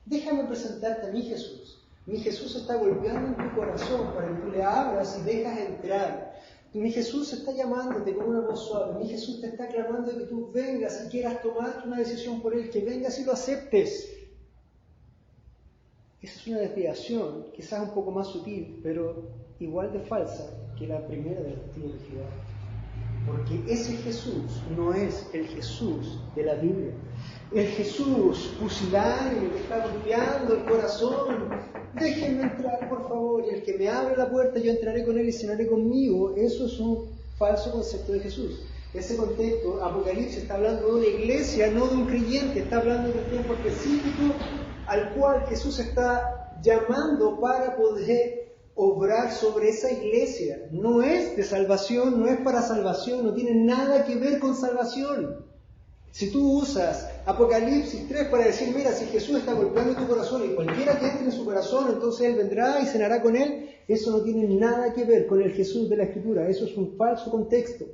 [SPEAKER 1] déjame presentarte a mi Jesús. Mi Jesús está golpeando en tu corazón para que tú le abras y dejas entrar. Mi Jesús está llamándote con una voz suave. Mi Jesús te está clamando de que tú vengas y quieras tomar una decisión por Él, que vengas y lo aceptes. Esa es una desviación, quizás un poco más sutil, pero igual de falsa que la primera de las teologías. Porque ese Jesús no es el Jesús de la Biblia. El Jesús pusilánime que está golpeando el corazón. Déjenme entrar, por favor. Y el que me abre la puerta, yo entraré con él y cenaré conmigo. Eso es un falso concepto de Jesús. Ese contexto, Apocalipsis, está hablando de una iglesia, no de un creyente. Está hablando de un tiempo específico al cual Jesús está llamando para poder obrar sobre esa iglesia. No es de salvación, no es para salvación, no tiene nada que ver con salvación. Si tú usas Apocalipsis 3 para decir, mira, si Jesús está golpeando tu corazón y cualquiera que entre en su corazón, entonces Él vendrá y cenará con Él, eso no tiene nada que ver con el Jesús de la Escritura, eso es un falso contexto.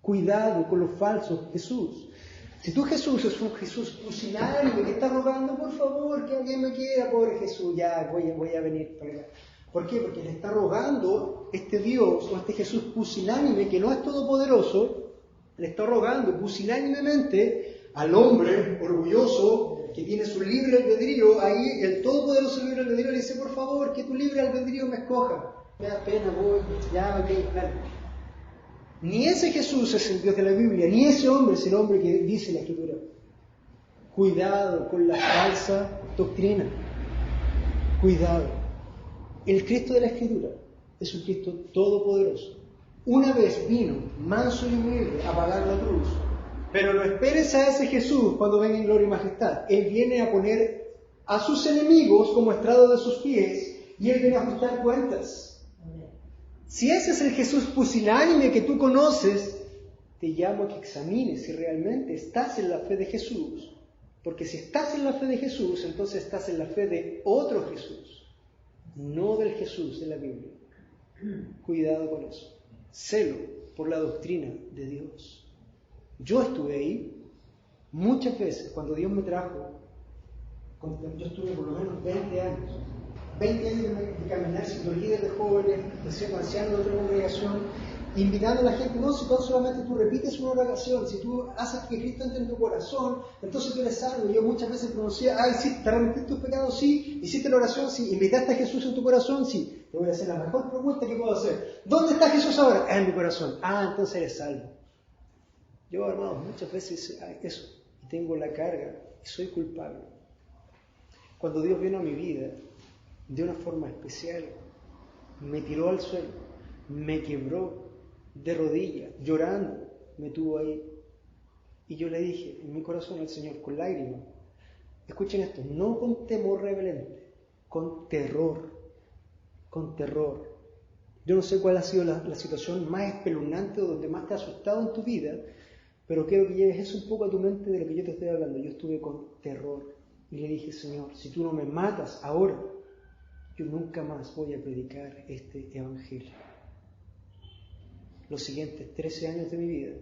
[SPEAKER 1] Cuidado con los falsos Jesús. Si tu Jesús es un Jesús pusilánime que está rogando, por favor, que alguien me quiera, pobre Jesús, ya voy a venir para acá. ¿Por qué? Porque le está rogando este Dios o este Jesús pusilánime que no es todopoderoso, le está rogando pusilánimemente al hombre orgulloso que tiene su libre albedrío, ahí el todopoderoso libre albedrío le dice, por favor, que tu libre albedrío me escoja. Me da pena, voy, ya, ok, claro. Ni ese Jesús es el Dios de la Biblia, ni ese hombre es el hombre que dice la Escritura. Cuidado con la falsa doctrina. Cuidado. El Cristo de la Escritura es un Cristo todopoderoso. Una vez vino, manso y humilde, a pagar la cruz. Pero no esperes a ese Jesús cuando venga en gloria y majestad. Él viene a poner a sus enemigos como estrado de sus pies y Él viene a ajustar cuentas. Si ese es el Jesús pusilánime que tú conoces, te llamo a que examines si realmente estás en la fe de Jesús. Porque si estás en la fe de Jesús, entonces estás en la fe de otro Jesús, no del Jesús de la Biblia. Cuidado con eso. Celo por la doctrina de Dios. Yo estuve ahí muchas veces cuando Dios me trajo, yo estuve por lo menos 20 años. 20 años de caminar siendo líder de jóvenes, de ser anciano de otra congregación, invitando a la gente, no, si solamente tú repites una oración, si tú haces que Cristo entre en tu corazón, entonces tú eres salvo. Yo muchas veces pronuncié, sí, te arrepentiste tus pecados, sí, hiciste la oración, sí, invitaste a Jesús en tu corazón, sí. Te voy a hacer la mejor propuesta que puedo hacer. ¿Dónde está Jesús ahora? En mi corazón. Entonces eres salvo. Yo, hermanos, muchas veces eso. y tengo la carga y soy culpable. Cuando Dios vino a mi vida de una forma especial, me tiró al suelo, me quebró de rodillas, llorando, me tuvo ahí. Y yo le dije en mi corazón al Señor con lágrimas, escuchen esto, no con temor reverente, con terror, con terror. Yo no sé cuál ha sido la situación más espeluznante o donde más te ha asustado en tu vida, pero quiero que lleves eso un poco a tu mente de lo que yo te estoy hablando. Yo estuve con terror y le dije, Señor, si tú no me matas ahora, yo nunca más voy a predicar este evangelio. Los siguientes 13 años de mi vida,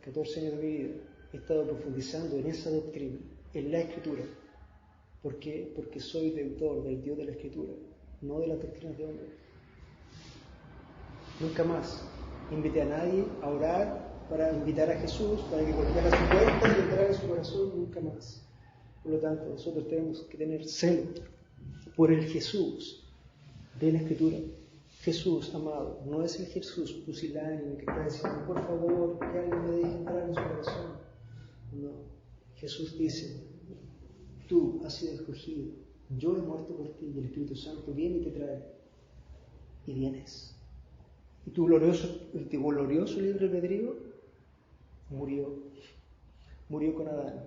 [SPEAKER 1] 14 años de mi vida, he estado profundizando en esa doctrina, en la Escritura. ¿Por qué? Porque soy deudor del Dios de la Escritura, no de las doctrinas de hombres. Nunca más invité a nadie a orar para invitar a Jesús, para que golpeara su puerta y entrara en su corazón, nunca más. Por lo tanto, nosotros tenemos que tener celo por el Jesús de la Escritura. Jesús, amado, no es el Jesús pusilánime que está diciendo, por favor, que alguien me deje entrar en su corazón. No, Jesús dice, tú has sido escogido, yo he muerto por ti y el Espíritu Santo viene y te trae. Y vienes. Y tu glorioso libre albedrío murió con Adán.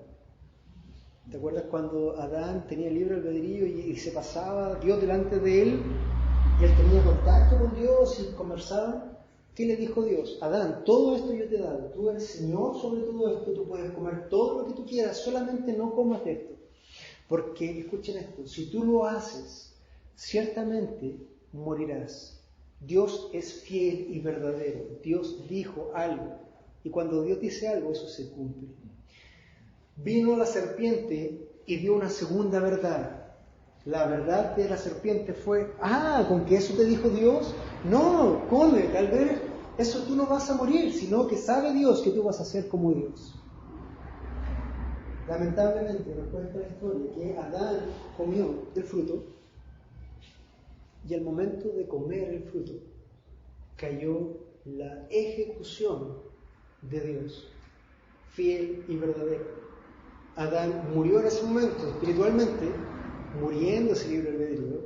[SPEAKER 1] ¿Te acuerdas cuando Adán tenía libre albedrío y se pasaba Dios delante de él y él tenía contacto con Dios y conversaban? ¿Qué le dijo Dios? Adán, todo esto yo te he dado, tú eres Señor sobre todo esto, tú puedes comer todo lo que tú quieras, solamente no comas de esto. Porque, escuchen esto, si tú lo haces, ciertamente morirás. Dios es fiel y verdadero. Dios dijo algo. Y cuando Dios dice algo, eso se cumple. Vino la serpiente y dio una segunda verdad. La verdad de la serpiente fue, ¿con que eso te dijo Dios? No, come, tal vez eso tú no vas a morir, sino que sabe Dios que tú vas a ser como Dios. Lamentablemente nos cuenta la historia que Adán comió del fruto y al momento de comer el fruto cayó la ejecución de Dios, fiel y verdadero. Adán murió en ese momento espiritualmente, muriendo ese libre albedrío,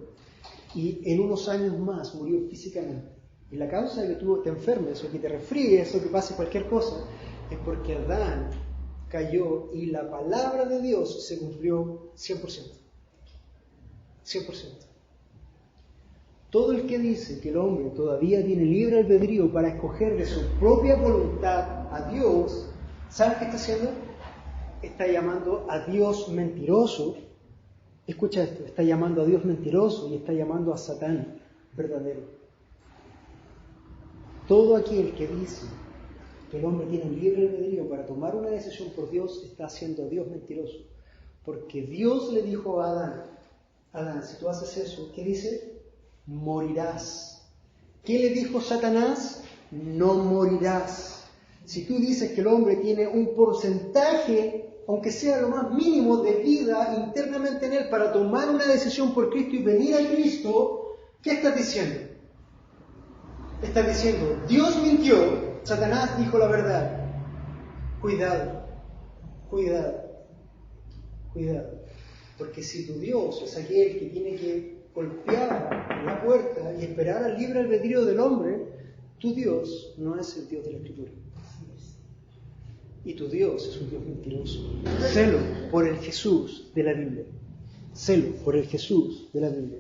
[SPEAKER 1] y en unos años más murió físicamente. Y la causa de que tú te enfermes o que te resfríes o que pase cualquier cosa es porque Adán cayó y la palabra de Dios se cumplió 100%. 100%. Todo el que dice que el hombre todavía tiene libre albedrío para escoger de su propia voluntad a Dios, ¿sabes qué está haciendo? Está llamando a Dios mentiroso. Escucha esto, está llamando a Dios mentiroso y está llamando a Satán verdadero. Todo aquel que dice que el hombre tiene un libre albedrío para tomar una decisión por Dios, está haciendo a Dios mentiroso. Porque Dios le dijo a Adán, Adán, si tú haces eso, ¿qué dice? Morirás. ¿Qué le dijo Satanás? No morirás. Si tú dices que el hombre tiene un porcentaje, aunque sea lo más mínimo, de vida internamente en él para tomar una decisión por Cristo y venir a Cristo, ¿qué estás diciendo? Estás diciendo, Dios mintió, Satanás dijo la verdad. Cuidado, cuidado, cuidado. Porque si tu Dios es aquel que tiene que golpear la puerta y esperar al libre albedrío del hombre, tu Dios no es el Dios de la Escritura. Y tu Dios es un Dios mentiroso. Celo por el Jesús de la Biblia. Celo por el Jesús de la Biblia.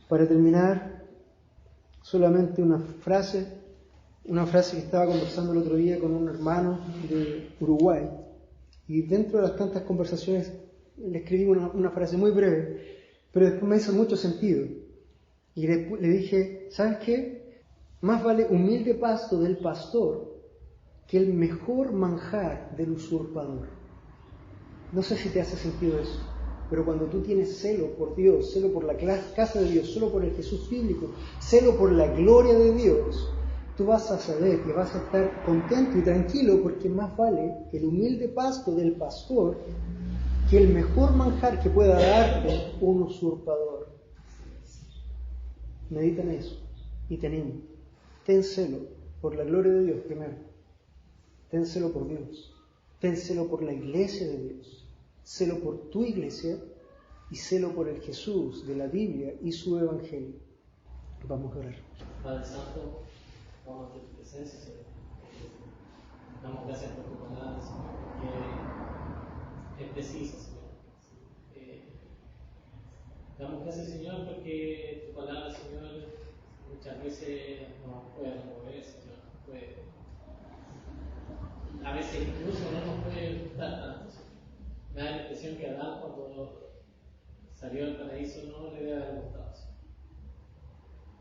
[SPEAKER 1] Para terminar, solamente una frase que estaba conversando el otro día con un hermano de Uruguay. Y dentro de las tantas conversaciones le escribí una frase muy breve, pero después me hizo mucho sentido. Y le dije, ¿sabes qué? Más vale humilde pasto del pastor que el mejor manjar del usurpador. No sé si te hace sentido eso, pero cuando tú tienes celo por Dios, celo por la casa de Dios, celo por el Jesús bíblico, celo por la gloria de Dios, tú vas a saber que vas a estar contento y tranquilo porque más vale el humilde pasto del pastor que el mejor manjar que pueda darte un usurpador. Medita en eso y te animo. Ten celo por la gloria de Dios primero. Ten celo por Dios. Ten celo por la iglesia de Dios, celo por tu iglesia y celo por el Jesús de la Biblia y su Evangelio. Vamos a orar.
[SPEAKER 2] Padre Santo, vamos a tu presencia, Señor. Damos gracias por tu palabra, Señor, que es precisa, Señor. Damos gracias, Señor, porque tu palabra, Señor, muchas veces nos puede remover, Señor. A veces incluso no nos puede gustar tanto, Señor. Me da la impresión que Adán, cuando salió del paraíso, no le debe haber gustado, Señor.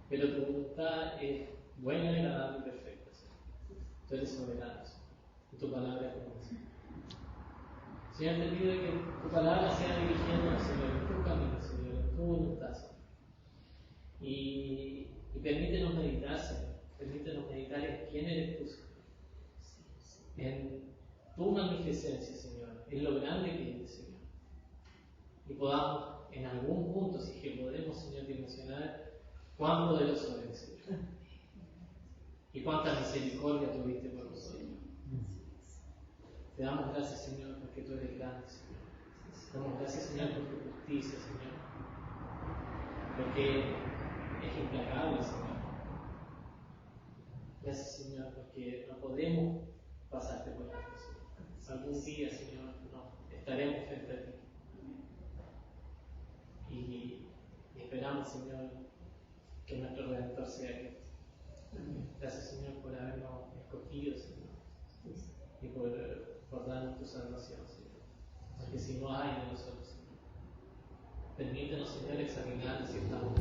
[SPEAKER 2] Pero tu voluntad es buena, agradable y perfecta, Señor. Tú eres soberano, Señor. Y tu palabra es buena, Señor. Señor, te pido que tu palabra sea dirigiéndonos, Señor, en tu camino, Señor, en tu voluntad, Señor. Y permítenos meditar, Señor. Permítenos meditar en quién eres tú, Señor. En tu magnificencia, Señor. En lo grande que eres, Señor. Y podamos, en algún punto, si es que podemos, Señor, dimensionar cuán poderoso eres, Señor. Y cuánta misericordia tuviste por nosotros. Te damos gracias, Señor, porque tú eres grande, Señor. Te damos gracias, Señor, por tu justicia, Señor. Porque es implacable, Señor. Gracias, Señor, porque no podemos pasarte por alto, Señor. Algún día, Señor, no estaremos frente a ti. Y esperamos, Señor, que nuestro Redentor sea Cristo. Gracias, Señor, por habernos escogido, Señor. Y por darnos tu salvación, Señor. Porque si no hay de nosotros, Señor. Permítenos, Señor, examinar si estamos